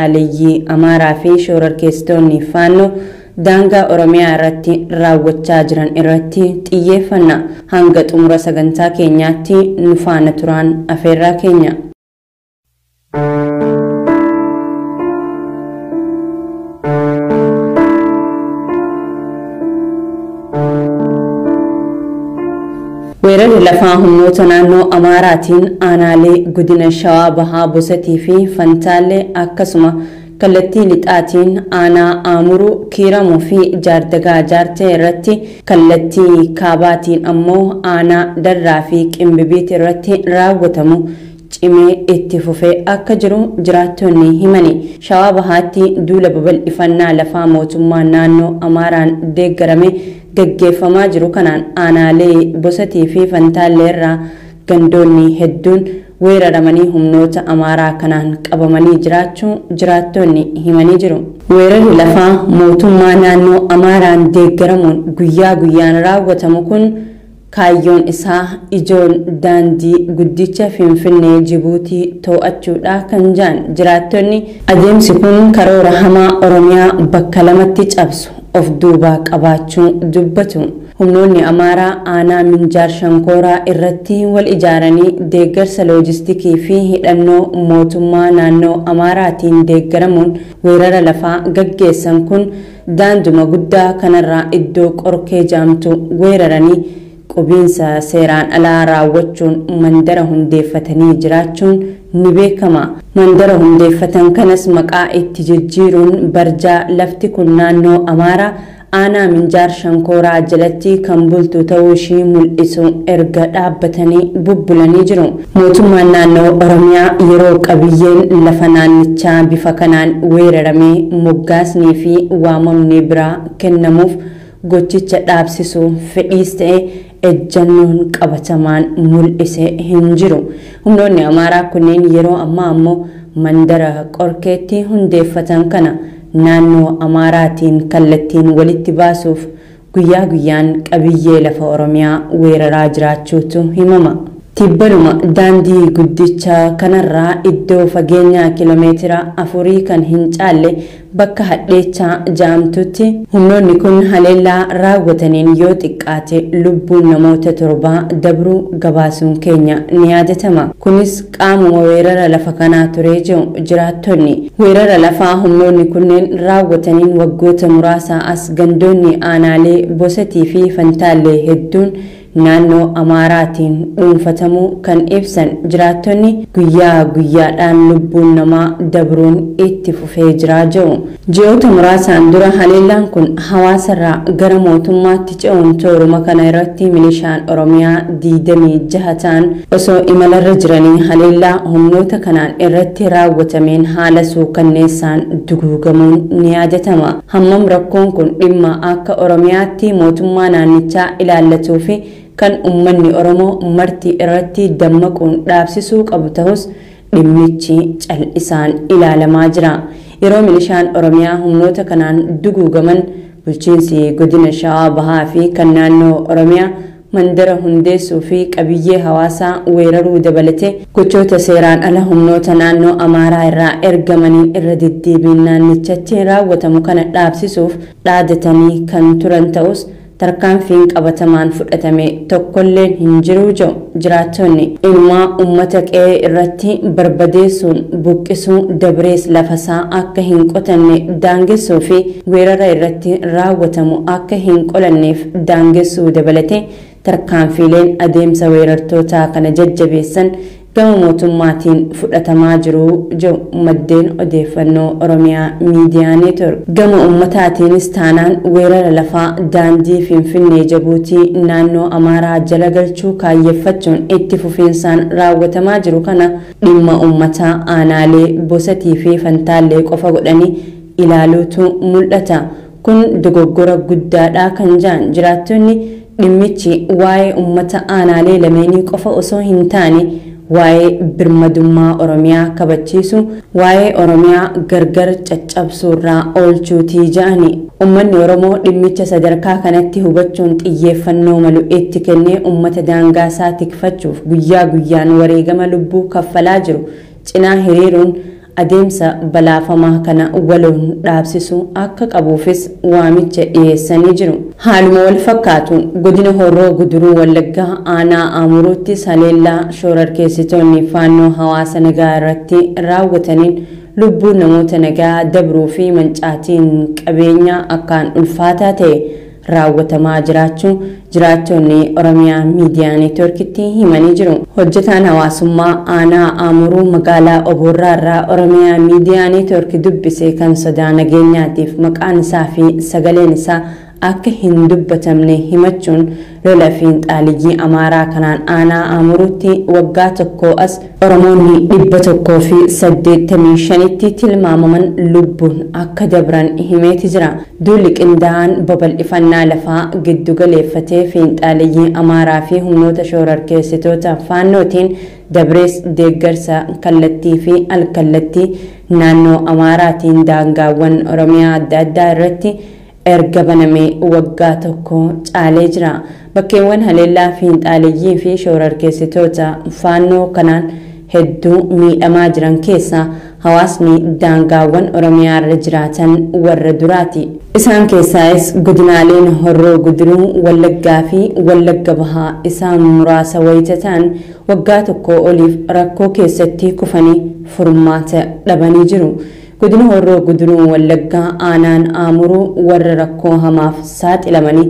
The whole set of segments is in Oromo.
Aliyyi Amaaraa fi shororkeessitoonni faannoo daangaa Oromiyaa irratti raawwachaa jiran irratti xiyyeeffannaa hanga xumura sagantaa keenyaatti nu faana turaan afeerraa keenya. weerarri lafaa humnoota naannoo Amaaraatiin aanaalee godina Shawaa Bahaa Bosatii fi Fantaalee akkasuma kallattii lixaatiin aanaa Aamuruu Kiiramuu fi Jaardagaa Jaartee irratti kallattii kaabaatiin ammoo aanaa Darraa fi Qimbibiit irratti raawwatamu cimee itti fufee akka jiru jiraattonni himani. Shawaa Bahaatti duula babal'ifannaa lafaa mootummaa naannoo Amaaraan deeggarame gaggeeffamaa jiru kanaan aanaalee Bosatii fi Fantaalee irraa gandoonni hedduun weeraramanii humnoota Amaaraa kanaan qabamanii jiraachuu jiraattonni himanii jiru. Weerarri lafaa mootummaa naannoo Amaaraan deeggaramuun guyyaa guyyaan raawwatamu kun kaayyoon isaa ijoon daandii guddicha Finfinnee Jibuutii to'achuudha kan jedhan jiraattonni. Adeemsi kun karoora hamaa Oromiyaa bakka lamatti cabsu of duubaa qabaachuu dubbatu. Humnoonni Amaaraa aanaa Minjaar Shankooraa irratti wal ijaaranii deeggarsa loojistikii fi hidhannoo mootummaa naannoo Amaaraatiin deeggaramuun weerara lafaa gaggeessan kun daanduma guddaa kanarraa iddoo qorkee jaamtu weeraranii qubiinsa seeraan alaa raawwachuun mandara hundeeffatanii jiraachuun ni beekama. Mandara hundeeffatan kanas maqaa itti jijjiiruun barjaa lafti kun naannoo Amaaraa aanaa Minjaar Shankooraa jalatti kan bultu ta'uu ishii mul'isu erga dhaabbatanii bubbulanii jiru. Mootummaan naannoo Oromiyaa yeroo qabiyyeen lafa naannichaa bifa kanaan weeraramee moggaasnii fi waamamni biraa kennamuuf gochicha dhaabsisuu fedhiis ta'e ejjannoon qabatamaan mul'ise hin jiru. Humnoonni Amaaraa kunneen yeroo ammaa ammoo mandara qorkeetti hundeeffatan kana naannoo Amaaraatiin kallattiin walitti baasuuf guyyaa guyyaan qabiyyee lafa Oromiyaa weeraraa jiraachuutu himama. Tibbaluma daandii guddicha kanarraa iddoo fageenya kiiloomeetira 4 kan hin caalle bakka hadheechaa jaamtutti humnoonni kun haleellaa raawwataniin yoo xiqqaate lubbuun namoota 7 dabruu gabaasuun keenya ni yaadatama. Kunis qaamuma weerara lafa kanaa turee jiru jiraattonni. Weerara lafaa humnoonni kunneen raawwataniin waggoota muraasa as gandoonni aanaalee Bosatii fi Fantaalee hedduun naannoo Amaaraatiin dhuunfatamuu kan ibsan jiraattonni guyyaa guyyaadhaan lubbuun namaa dabruun itti fufee jiraa jiru. Ji'oota muraasaan dura haleellaan kun hawaasarraa gara mootummaatti ce'uun tooruma kana irratti milishaan Oromiyaa 26 ta'an osoo imalarra jiranii haleellaa humnoota kanaan irratti raawwatameen haala suukanneessaan duguugamuun ni yaadatama. Hammam rakkoon kun dhimma akka Oromiyaatti mootummaa naannichaa ilaallatuu fi kan ummanni Oromoo marti irratti dammaquun dhaabsisuu qabu ta'us dhimmichi cal'isaan ilaalamaa jira. Yeroo milishaan Oromiyaa humnoota kanaan duguugaman bulchiinsi godina Shawaa Bahaa fi kan naannoo Oromiyaa mandara hundeessuu fi qabiyyee hawaasaa weeraruu dabalatee gochoota seeraan ala humnoota naannoo Amaaraa irraa ergamaniin irra deddeebiin naannichatti raawwatamu kana dhaabsisuuf dhaadatanii kan turan ta'us tarkaanfiin qabatamaan fudhatame tokkolleen hin jiru jedhu jiraattonni. Ilmaa uummata qe'ee irratti barbadeessuun buqqisuu dabrees lafasaa akka hin qotanne daangessuu fi weerara irratti raawwatamu akka hin qolanneef daangessuu dabalatee tarkaanfiileen adeemsa weerartootaa kana jajjabeessan gama mootummaatiin fudhatamaa jiru jedhu maddeen odeeffannoo Oromiyaa Miidiyaa Neetwork. Gama uummataatiinis taanaan weerara lafaa daandii Finfinnee Jibuutii naannoo Amaaraa jala galchuu kaayyeeffachuun itti fufiinsaan raawwatamaa jiru kana dhimma uummataa aanaalee Bosatii fi Fantaalee qofa godhanii ilaaluutu mul'ata. Kun dogoggora guddaadha kan jedhan jiraattonni. Dhimmichi waa'ee uummata aanaalee lameenii qofa osoo hin taane waa'ee birmadummaa Oromiyaa kabachiisu waa'ee Oromiyaa gargar caccabsuurraa oolchuutii jedhani. Uummanni Oromoo dhimmicha sadarkaa kanatti hubachuun xiyyeeffannoo malu itti kennee uummata daangaasaa tikfachuuf guyyaa guyyaan wareegama lubbuu kaffalaa jiru cinaa hiriiruun adeemsa balaafamaa kana waloon dhaabsisu akka qabuufis waamicha dhiyeessanii jiru. Haaluma wal fakkaatuun godina Horroo Guduruu Wallaggaa aanaa Amuruutti haleellaa shororkeessitoonni faannoo hawaasa nagaa irratti raawwataniin lubbuu namoota nagaa dabruu fi mancaatiin qabeenya akkaan ulfaataa ta'e raawwatamaa jiraattonni Oromiyaa Miidiyaa Neetworkitti himanii jiru. Hojjetaan hawaasummaa aanaa Amuruu magaalaa Oborraa irraa Oromiyaa Miidiyaa Neetwork dubbise kan sodaa nageenyaatiif maqaan isaa fi sagaleen isaa akka hin dubbatamne himachuun lola fiinxaaliyyii Amaaraa kanaan aanaa Amuruutti waggaa tokko as Oromoonni 185tti tilmaamaman lubbuun akka dabran himeeti jira. Duulli qindaa'aan babal'ifannaa lafaa giddu galeeffatee fiinxaaliyyii Amaaraa fi humnoota shororkeessitoota faannootiin dabrees deeggarsa kallattii fi alkallattii naannoo Amaaraatiin daangaawwan Oromiyaa adda addaa irratti erga banamee waggaa tokko caalee jira. Bakkeewwan haleellaa fiinxaaliyyii fi shororkeessitoota faannoo kanaan hedduu miidhamaa jiran keessaa hawaasni daangaawwan Oromiyaa irra jiraatan warra duraati. Isaan keessaas godinaaleen Horroo Guduruu Wallaggaa fi Wallagga Bahaa isaan muraasa wayitataan waggaa tokko oliif rakkoo keessatti kufanii furmaata dhabanii jiru. Godina Horroo Guduruu Wallaggaa aanaan Amuruu warra rakkoo hamaaf saaxilamanii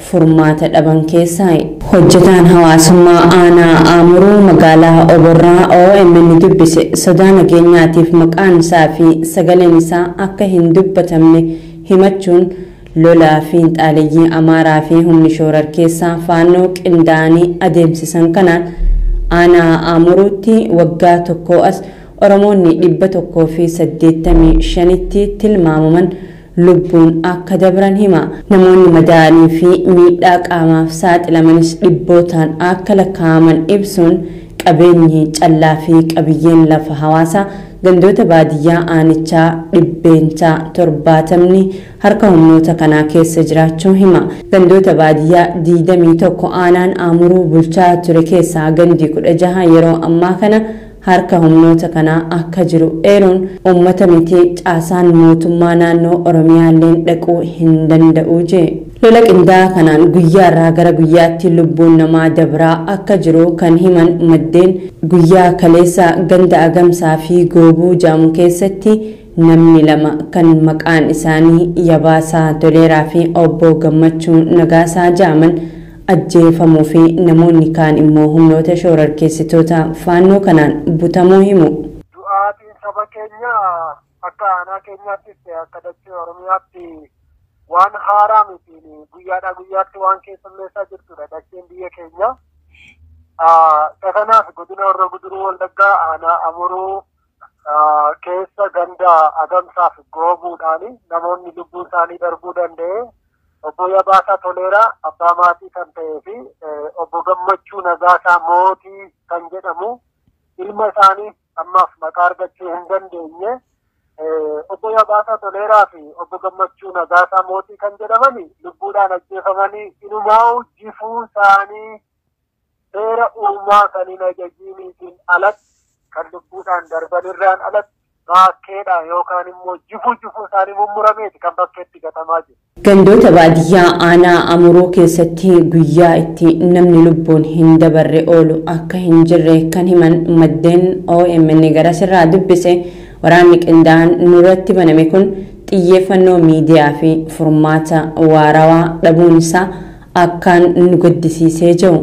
furmaata dhaban keessaa hojjetaan hawaasummaa aanaa Amuruu magaalaa Oborraa OMN dubbise sodaa nageenyaatiif maqaan isaa fi sagaleen isaa akka hin dubbatamne himachuun lolaa fiinxaaliyyii Amaaraa fi humni shororkeessaa faannoo qindaa'anii adeemsisan kanaan aanaa Amuruutti waggaa tokko as Oromoonni 185tti tilmaamaman lubbuun akka dabran hima. Namoonni madaa'anii fi miidhaa qaamaaf saaxilamanis dhibbootaan akka lakkaa'aman ibsuun qabeenyi callaa fi qabiyyeen lafa hawaasaa gandoota baadiyyaa aanichaa dhibbeentaa 70 harka humnoota kanaa keessa jiraachuu hima. Gandoota baadiyyaa 21 aanaan Amuruu bulchaa ture keessaa gandi 16 yeroo ammaa kana harka humnoota kanaa akka jiru eeruun uummata miti caasaan mootummaa naannoo Oromiyaalleen dhaquu hin danda'u jee. Lola qindaa'aa kanaan guyyaarraa gara guyyaatti lubbuun namaa dabraa akka jiru kan himan maddeen guyyaa kaleessa ganda Agamsaa fi Goobuu Jaamu keessatti namni lama kan maqaan isaanii Yabaasaa Toleeraa fi Obbo Gammachuu Nagaasaa jaaman ajjeefamuu fi namoonni kaan immoo humnoota shororkeessitoota faannoo kanaan butamuu himu. Du'aatiin saba keenya akka aanaa keenyaattis akka dachee Oromiyaatti waan haaraa miti. Guyyaadhaa guyyaatti waan keessummeessaa jirtudha dacheen biyya keenya. Kanaaf godina Horroo Guduruu Wallaggaa aanaa Amuruu keessa ganda Agamsaa fi Goobuudhaani namoonni lubbuu isaanii darbuu danda'e. Obbo Yabaasaa Toleeraa abbaa maatii kan ta'ee fi obbo Gammachuu Nagaasaa Mootii kan jedhamu ilma isaanii ammaaf maqaa argachuu hin dandeenye. Obbo Yabaasaa Toleeraa fi obbo Gammachuu Nagaasaa Mootii kan jedhamani lubbuudhaan ajjeefamanii inumaa jifuu isaanii seera uumaa kan hin ajajiiniitiin alatti kan lubbuudhaan darbanirraan alatti bakkeedha yookaan immoo jifuu isaanii mummurameeti kan bakkeetti gatamaa jiru. Gandoota baadiyyaa aanaa Amuruu keessatti guyyaa itti namni lubbuun hin dabarre oolu akka hin jirre kan himan maddeen OMN garasirraa dubbise waraanni qindaa'aan nurratti baname kun xiyyeeffannoo miidiyaa fi furmaata waarawaa dhabuun isaa akkaan nu gaddisiisee jiru.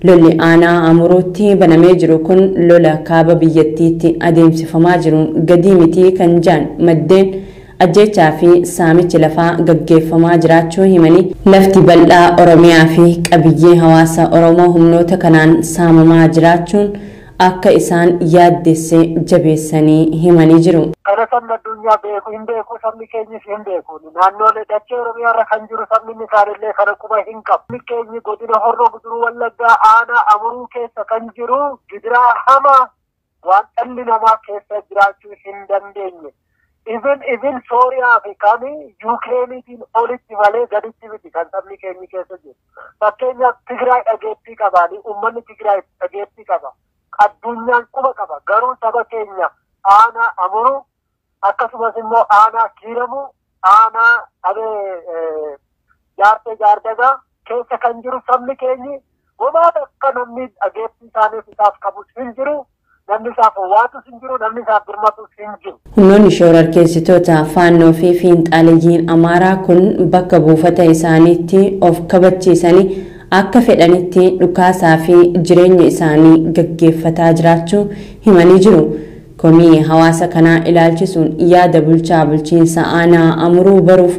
Lolli aanaa Amuruutti banamee jiru kun lola kaaba biyyattiitti adeemsifamaa jiruun gadii miti kan jaan maddeen ajjechaa fi saamichi lafaa gaggeeffamaa jiraachuu himanii lafti bal'aa Oromiyaa fi qabiyyee hawaasa Oromoo humnoota kanaan saamamaa jiraachuun akka isaan yaaddesse jabeessanii himanii jiru. Kana sabni addunyaa beeku hin beeku sabni keenyis hin beeku. Naannoolee dachee Oromiyaa irra kan jiru sabni isaanillee kana quba hin qabu. Sabni keenyi godina Horroo Guduruu Wallaggaa aanaa Amuruu keessa kan jiru gidiraa hamaa waan dhalli namaa keessa jiraachuu hin dandeenye. Even Sooriyaa fi kan Yukireeniitiin olitti malee gaditti miti kan sabni keenyi keessa jiru. Fakkeenyaaf Tigraay dhageettii qabaanii uummanni Tigraay dhageettii qaba. Addunyaan quba qaba. Garuu saba keenya aanaa Amuruu akkasumas immoo aanaa kiiramu aanaa abee jaartee jaardagaa keessa kan jiru sabni keenyi homaa akka namni dhageettii isaaniif isaaf qabus hin jiru namni isaaf waatus hin jiru namni isaaf birmatus hin jiru. Humnoonni shororkeessitoota faannoo fi fiinxaaleeyyiin Amaaraa kun bakka buufata isaaniitti of kabachiisanii akka fedhanitti dhukaasaa fi jireenya isaanii gaggeeffataa jiraachuu himanii jiru. Komii hawaasa kanaa ilaalchisuun yaada bulchaa bulchiinsa aanaa Amuruu baruuf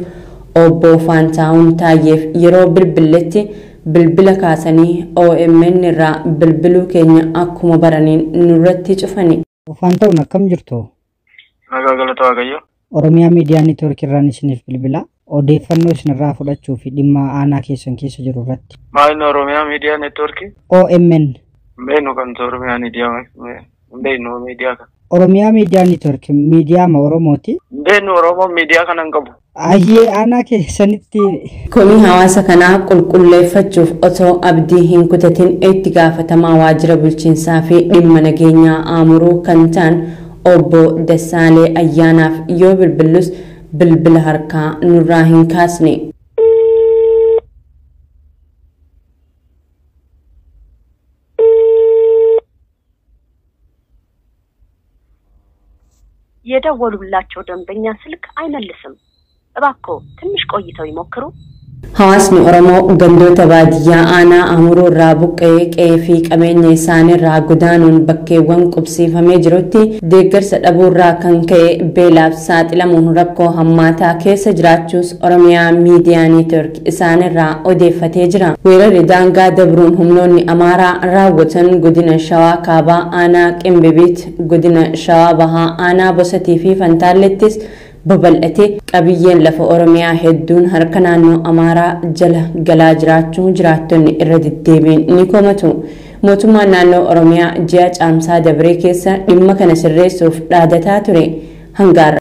obbo Faantaawun Taayyeef yeroo bilbiletti bilbila kaasanii OMN irraa bilbiluu keenya akkuma baraniin nurratti cufani. Faantaawun akkam jirtu? Galata Waaqayyo. Oromiyaa Miidiyaa Neetwoork irraan isiniif bilbila. Odeeffannoo isinirraa fudhachuu fi dhimma aanaa keessan keessa jiru irratti. Maalin Oromiyaa Miidiyaa Neetwoork? OMN. Beenu kan Oromiyaa Miidiyaa kan. Oromiyaa Miidiyaa Neetwoork miidiyaa Oromooti. Beenu Oromoo miidiyaa kanan qabu. Ayyee aanaa keessanitti. Komii hawaasa kanaa qulqulleeffachuuf otoo abdii hin kutatin itti gaafatamaa waajjira bulchiinsaa fi dhimma nageenyaa Amuruu kan ta'an obbo Dassaalee Ayyaanaaf yoo bilbillus bilbila harkaa nurraa hin kaasne. የደወሉላቸው ደንበኛ ስልክ አይመልስም። እባክዎ ትንሽ ቆይተው ይሞክሩ። Hawaasni Oromoo gandoota baadiyyaa aanaa Amuruu irraa buqqa'ee qe'ee fi qabeenya isaanii irraa godaanuun bakkeewwan qubsiifamee jirutti deeggarsa dhabuurraa kan ka'e beelaaf saaxilamuun rakkoo hammaataa keessa jiraachuus Oromiyaa Miidiyaa Neetwoork isaanirraa odeeffatee jira. Weerarri daangaa dabruun humnoonni Amaaraa raawwatan godina Shawaa Kaabaa aanaa Qimbibiit, godina Shawaa Bahaa aanaa Bosatii fi Fantaallettis babal'atee qabiyyeen lafa Oromiyaa hedduun harka naannoo Amaaraa jala galaa jiraachuu jiraattonni irra deddeebiin ni komatu. Mootummaan naannoo Oromiyaa ji'a caamsaa dabree keessa dhimma kana sirreessuuf dhaadataa ture. Hangaara